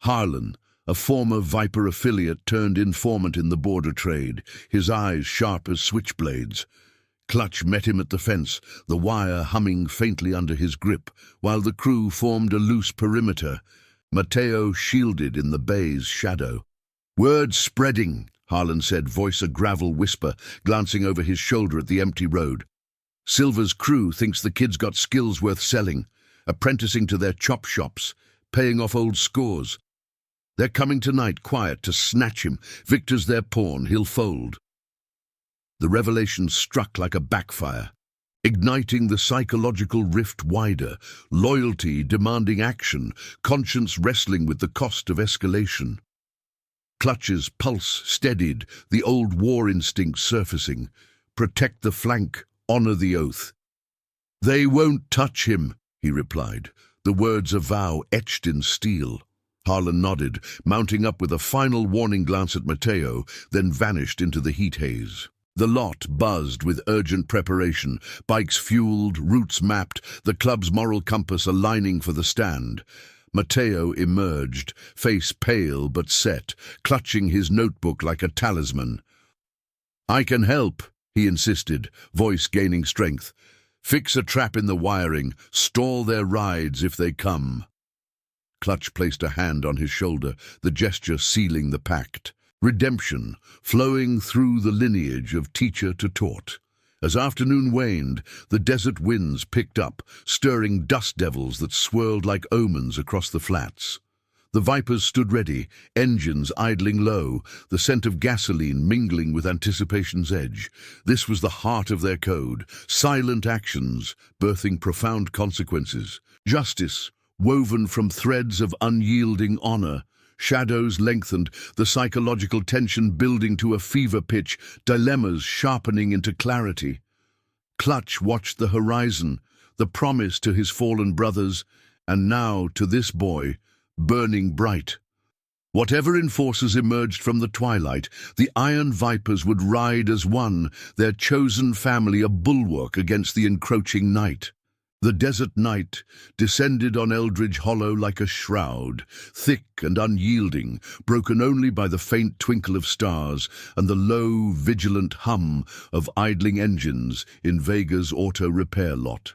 Harlan, a former Viper affiliate turned informant in the border trade, his eyes sharp as switchblades. Clutch met him at the fence, the wire humming faintly under his grip, while the crew formed a loose perimeter, Mateo shielded in the bay's shadow. "Word spreading," Harlan said, voice a gravel whisper, glancing over his shoulder at the empty road. "Silver's crew thinks the kid's got skills worth selling, apprenticing to their chop shops, paying off old scores. They're coming tonight, quiet, to snatch him. Victor's their pawn, he'll fold." The revelation struck like a backfire, igniting the psychological rift wider, loyalty demanding action, conscience wrestling with the cost of escalation. Clutch's pulse steadied, the old war instinct surfacing. Protect the flank, honor the oath. "They won't touch him," he replied, the words a vow etched in steel. Harlan nodded, mounting up with a final warning glance at Mateo, then vanished into the heat haze. The lot buzzed with urgent preparation, bikes fueled, routes mapped, the club's moral compass aligning for the stand. Mateo emerged, face pale but set, clutching his notebook like a talisman. "I can help," he insisted, voice gaining strength. "Fix a trap in the wiring, stall their rides if they come." Clutch placed a hand on his shoulder, the gesture sealing the pact. Redemption, flowing through the lineage of teacher to taught. As afternoon waned, the desert winds picked up, stirring dust devils that swirled like omens across the flats. The Vipers stood ready, engines idling low, the scent of gasoline mingling with anticipation's edge. This was the heart of their code, silent actions, birthing profound consequences. Justice, woven from threads of unyielding honor. Shadows lengthened, the psychological tension building to a fever pitch, dilemmas sharpening into clarity. Clutch watched the horizon, the promise to his fallen brothers, and now to this boy, burning bright. Whatever enforcers emerged from the twilight, the Iron Vipers would ride as one, their chosen family a bulwark against the encroaching night. The desert night descended on Eldridge Hollow like a shroud, thick and unyielding, broken only by the faint twinkle of stars and the low, vigilant hum of idling engines in Vega's auto repair lot.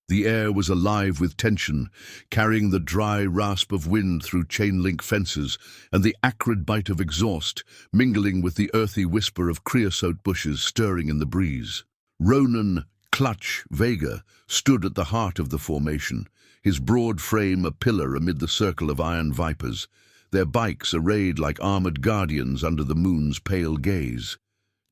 The air was alive with tension, carrying the dry rasp of wind through chain-link fences and the acrid bite of exhaust, mingling with the earthy whisper of creosote bushes stirring in the breeze. Ronan Clutch Vega stood at the heart of the formation, his broad frame a pillar amid the circle of Iron Vipers, their bikes arrayed like armored guardians under the moon's pale gaze.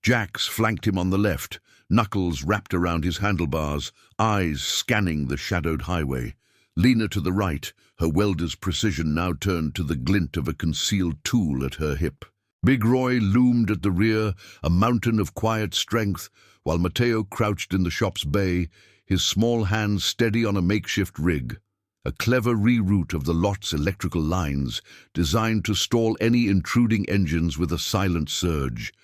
Jax flanked him on the left, knuckles wrapped around his handlebars, eyes scanning the shadowed highway. Lena to the right, her welder's precision now turned to the glint of a concealed tool at her hip. Big Roy loomed at the rear, a mountain of quiet strength, while Mateo crouched in the shop's bay, his small hands steady on a makeshift rig. A clever reroute of the lot's electrical lines, designed to stall any intruding engines with a silent surge.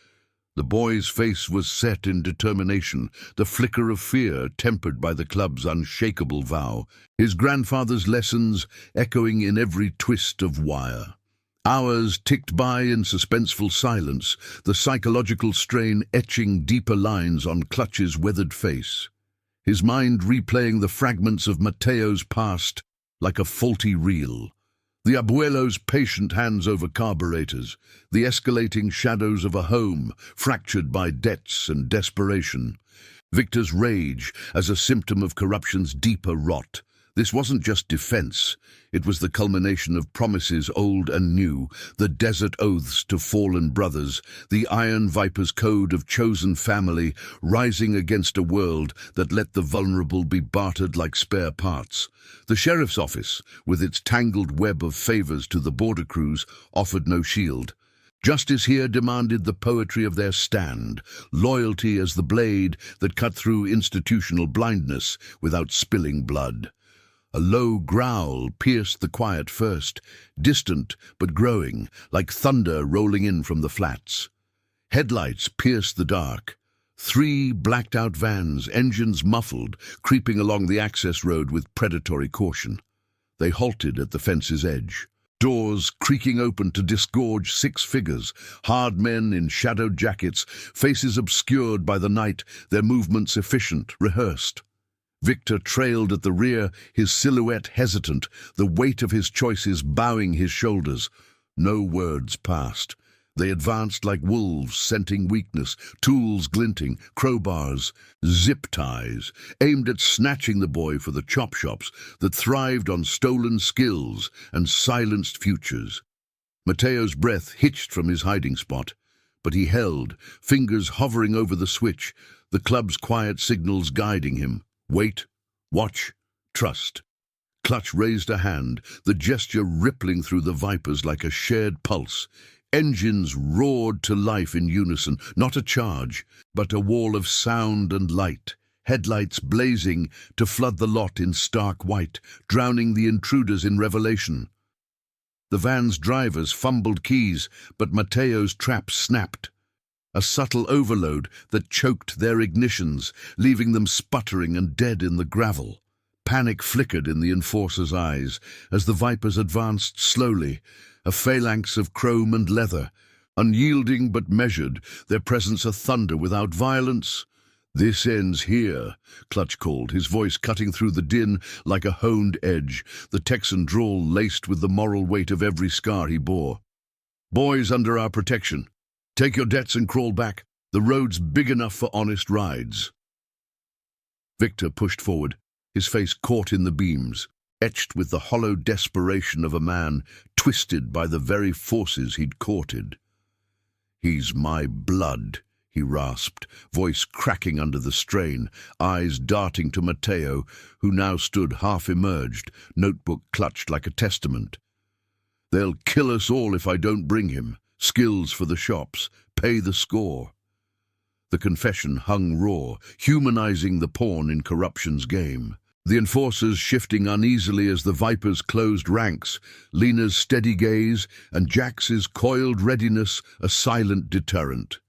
The boy's face was set in determination, the flicker of fear tempered by the club's unshakable vow, his grandfather's lessons echoing in every twist of wire. Hours ticked by in suspenseful silence, the psychological strain etching deeper lines on Clutch's weathered face, his mind replaying the fragments of Mateo's past like a faulty reel. The abuelo's patient hands over carburetors, the escalating shadows of a home fractured by debts and desperation. Victor's rage as a symptom of corruption's deeper rot. This wasn't just defense, it was the culmination of promises old and new, the desert oaths to fallen brothers, the Iron Viper's code of chosen family rising against a world that let the vulnerable be bartered like spare parts. The sheriff's office, with its tangled web of favors to the border crews, offered no shield. Justice here demanded the poetry of their stand, loyalty as the blade that cut through institutional blindness without spilling blood. A low growl pierced the quiet first, distant but growing, like thunder rolling in from the flats. Headlights pierced the dark. 3 blacked-out vans, engines muffled, creeping along the access road with predatory caution. They halted at the fence's edge. Doors creaking open to disgorge 6 figures, hard men in shadowed jackets, faces obscured by the night, their movements efficient, rehearsed. Victor trailed at the rear, his silhouette hesitant, the weight of his choices bowing his shoulders. No words passed. They advanced like wolves, scenting weakness, tools glinting, crowbars, zip ties, aimed at snatching the boy for the chop shops that thrived on stolen skills and silenced futures. Mateo's breath hitched from his hiding spot, but he held, fingers hovering over the switch, the club's quiet signals guiding him. Wait, watch, trust. Clutch raised a hand, the gesture rippling through the Vipers like a shared pulse. Engines roared to life in unison, not a charge, but a wall of sound and light. Headlights blazing to flood the lot in stark white, drowning the intruders in revelation. The van's drivers fumbled keys, but Mateo's trap snapped. A subtle overload that choked their ignitions, leaving them sputtering and dead in the gravel. Panic flickered in the enforcer's eyes as the Vipers advanced slowly, a phalanx of chrome and leather, unyielding but measured, their presence a thunder without violence. "This ends here," Clutch called, his voice cutting through the din like a honed edge, the Texan drawl laced with the moral weight of every scar he bore. "Boys under our protection. Take your debts and crawl back. The road's big enough for honest rides." Victor pushed forward, his face caught in the beams. etched with the hollow desperation of a man twisted by the very forces he'd courted. "He's my blood," he rasped, voice cracking under the strain, eyes darting to Matteo, who now stood half-emerged, notebook clutched like a testament. "They'll kill us all if I don't bring him. Skills for the shops. Pay the score." The confession hung raw, humanizing the pawn in corruption's game. The enforcers shifting uneasily as the Vipers closed ranks, Lena's steady gaze and Jax's coiled readiness a silent deterrent.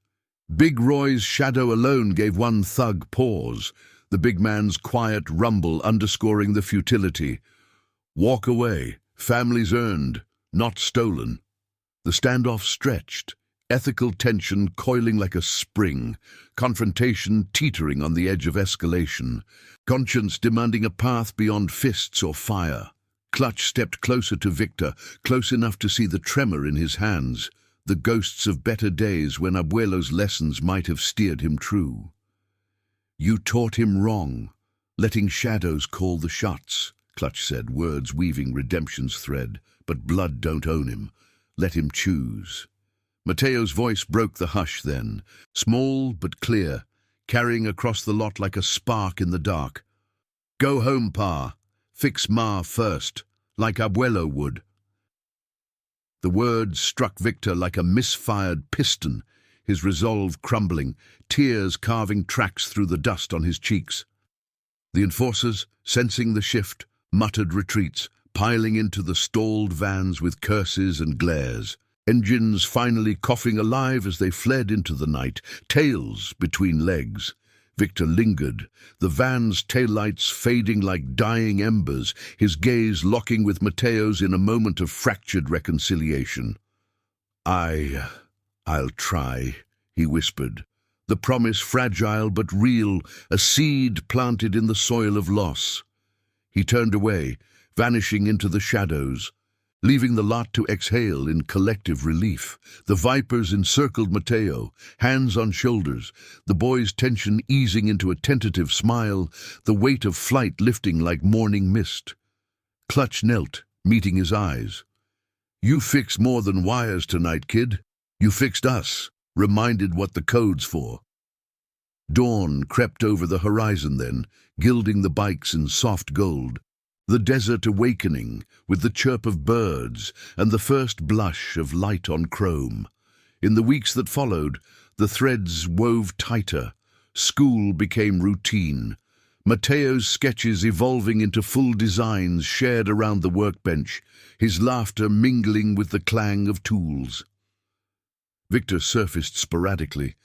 Big Roy's shadow alone gave one thug pause, the big man's quiet rumble underscoring the futility. "Walk away. Families earned, not stolen." The standoff stretched, ethical tension coiling like a spring, confrontation teetering on the edge of escalation, conscience demanding a path beyond fists or fire. Clutch stepped closer to Victor, close enough to see the tremor in his hands, the ghosts of better days when Abuelo's lessons might have steered him true. "You taught him wrong, letting shadows call the shots," Clutch said, words weaving redemption's thread. "But blood don't own him. Let him choose." Matteo's voice broke the hush then, small but clear, carrying across the lot like a spark in the dark. "Go home, Pa. Fix Ma first, like Abuelo would." The words struck Victor like a misfired piston, his resolve crumbling, tears carving tracks through the dust on his cheeks. The enforcers, sensing the shift, muttered retreats, piling into the stalled vans with curses and glares. Engines finally coughing alive as they fled into the night, tails between legs. Victor lingered, the van's taillights fading like dying embers, his gaze locking with Matteo's in a moment of fractured reconciliation. I'll try," he whispered, the promise fragile but real, a seed planted in the soil of loss. He turned away, vanishing into the shadows, leaving the lot to exhale in collective relief. The Vipers encircled Matteo, hands on shoulders, the boy's tension easing into a tentative smile, the weight of flight lifting like morning mist. Clutch knelt, meeting his eyes. "You fixed more than wires tonight, kid. You fixed us, reminded what the code's for." Dawn crept over the horizon then, gilding the bikes in soft gold. The desert awakening, with the chirp of birds and the first blush of light on chrome. In the weeks that followed, the threads wove tighter. School became routine. Matteo's sketches evolving into full designs shared around the workbench, his laughter mingling with the clang of tools. Victor surfaced sporadically.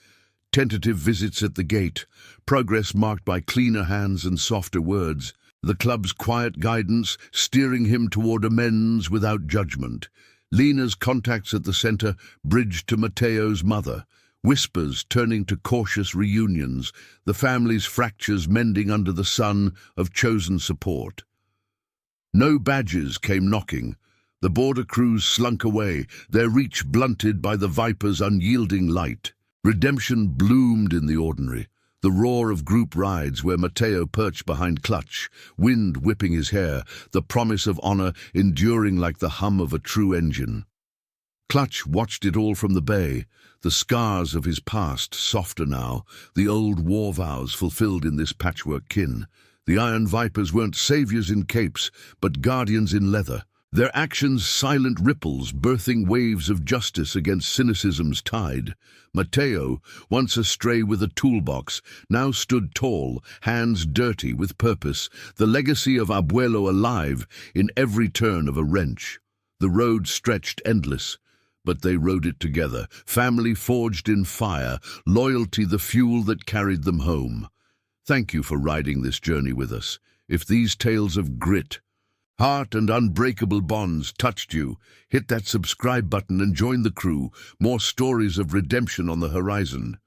Tentative visits at the gate, progress marked by cleaner hands and softer words. The club's quiet guidance steering him toward amends without judgment. Lena's contacts at the center bridged to Matteo's mother, whispers turning to cautious reunions, the family's fractures mending under the sun of chosen support. No badges came knocking. The border crews slunk away, their reach blunted by the Viper's unyielding light. Redemption bloomed in the ordinary. The roar of group rides where Matteo perched behind Clutch, wind whipping his hair, the promise of honor enduring like the hum of a true engine. Clutch watched it all from the bay, the scars of his past softer now, the old war vows fulfilled in this patchwork kin. The Iron Vipers weren't saviors in capes, but guardians in leather. Their actions silent ripples birthing waves of justice against cynicism's tide. Matteo, once astray with a toolbox, now stood tall, hands dirty with purpose, the legacy of Abuelo alive in every turn of a wrench. The road stretched endless, but they rode it together, family forged in fire, loyalty the fuel that carried them home. Thank you for riding this journey with us. If these tales of grit, heart and unbreakable bonds touched you, hit that subscribe button and join the crew. More stories of redemption on the horizon.